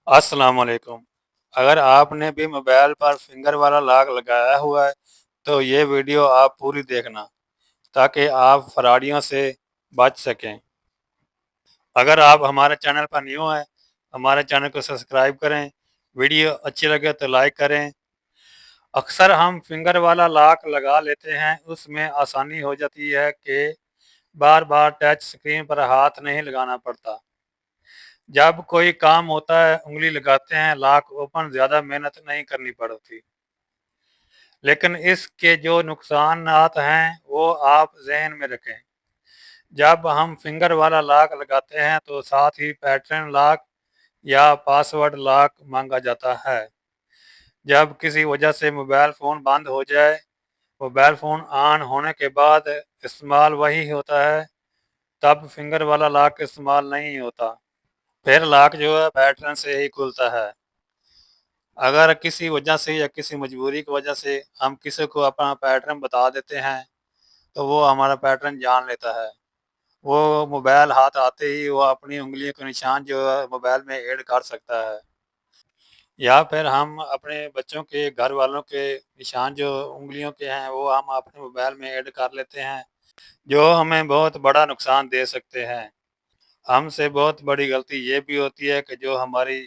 अस्सलाम वालेकुम। अगर आपने भी मोबाइल पर फिंगर वाला लॉक लगाया हुआ है तो ये वीडियो आप पूरी देखना ताकि आप फ्रॉडियों से बच सकें। अगर आप हमारे चैनल पर न्यू हैं, हमारे चैनल को सब्सक्राइब करें। वीडियो अच्छी लगे तो लाइक करें। अक्सर हम फिंगर वाला लॉक लगा लेते हैं, उसमें आसानी हो जाती है कि बार बार टच स्क्रीन पर हाथ नहीं लगाना पड़ता। जब कोई काम होता है उंगली लगाते हैं, लॉक ओपन, ज़्यादा मेहनत नहीं करनी पड़ती। लेकिन इसके जो नुकसानात हैं वो आप जहन में रखें। जब हम फिंगर वाला लॉक लगाते हैं तो साथ ही पैटर्न लॉक या पासवर्ड लॉक मांगा जाता है। जब किसी वजह से मोबाइल फ़ोन बंद हो जाए, मोबाइल फ़ोन ऑन होने के बाद इस्तेमाल वही होता है, तब फिंगर वाला लॉक इस्तेमाल नहीं होता। फिर लॉक जो है पैटर्न से ही खुलता है। अगर किसी वजह से या किसी मजबूरी की वजह से हम किसी को अपना पैटर्न बता देते हैं तो वो हमारा पैटर्न जान लेता है। वो मोबाइल हाथ आते ही वो अपनी उंगलियों के निशान जो है मोबाइल में ऐड कर सकता है। या फिर हम अपने बच्चों के, घर वालों के निशान जो उंगलियों के हैं वो हम अपने मोबाइल में ऐड कर लेते हैं, जो हमें बहुत बड़ा नुकसान दे सकते हैं। हमसे बहुत बड़ी गलती ये भी होती है कि जो हमारी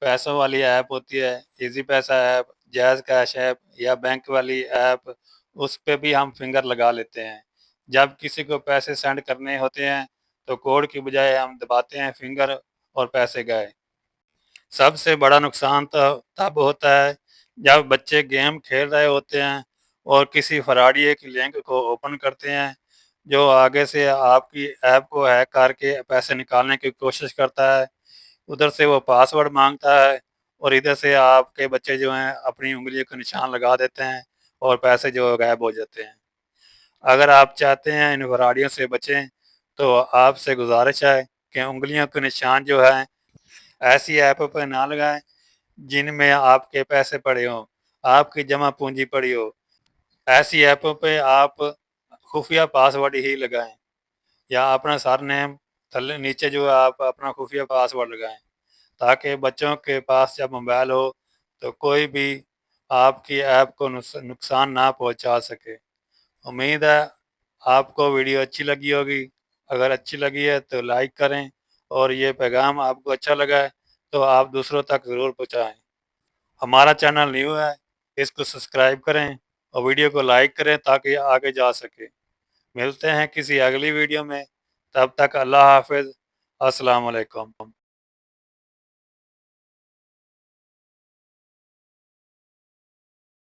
पैसों वाली ऐप होती है, इजी पैसा ऐप, जैज़ कैश ऐप या बैंक वाली ऐप, उस पे भी हम फिंगर लगा लेते हैं। जब किसी को पैसे सेंड करने होते हैं तो कोड की बजाय हम दबाते हैं फिंगर और पैसे गए। सबसे बड़ा नुकसान तो तब होता है जब बच्चे गेम खेल रहे होते हैं और किसी फराडिये की लिंक को ओपन करते हैं, जो आगे से आपकी ऐप को हैक करके पैसे निकालने की कोशिश करता है। उधर से वो पासवर्ड मांगता है और इधर से आपके बच्चे जो हैं अपनी उंगलियों को निशान लगा देते हैं और पैसे जो गायब हो जाते हैं। अगर आप चाहते हैं इन फ्रॉडियों से बचें तो आपसे गुजारिश है कि उंगलियों के निशान जो है ऐसी ऐप पर ना लगाएं जिनमें आपके पैसे पड़े हों, आपकी जमा पूंजी पड़ी हो। ऐसी ऐपों पे आप खुफिया पासवर्ड ही लगाएं या अपना सरनेम थल्ले नीचे जो है आप अपना खुफिया पासवर्ड लगाएं, ताकि बच्चों के पास जब मोबाइल हो तो कोई भी आपकी ऐप को नुकसान ना पहुंचा सके। उम्मीद है आपको वीडियो अच्छी लगी होगी। अगर अच्छी लगी है तो लाइक करें और ये पैगाम आपको अच्छा लगा है तो आप दूसरों तक ज़रूर पहुँचाएँ। हमारा चैनल न्यू है, इसको सब्सक्राइब करें और वीडियो को लाइक करें ताकि आगे जा सके। मिलते हैं किसी अगली वीडियो में, तब तक अल्लाह हाफ़िज़। अस्सलाम वालेकुम।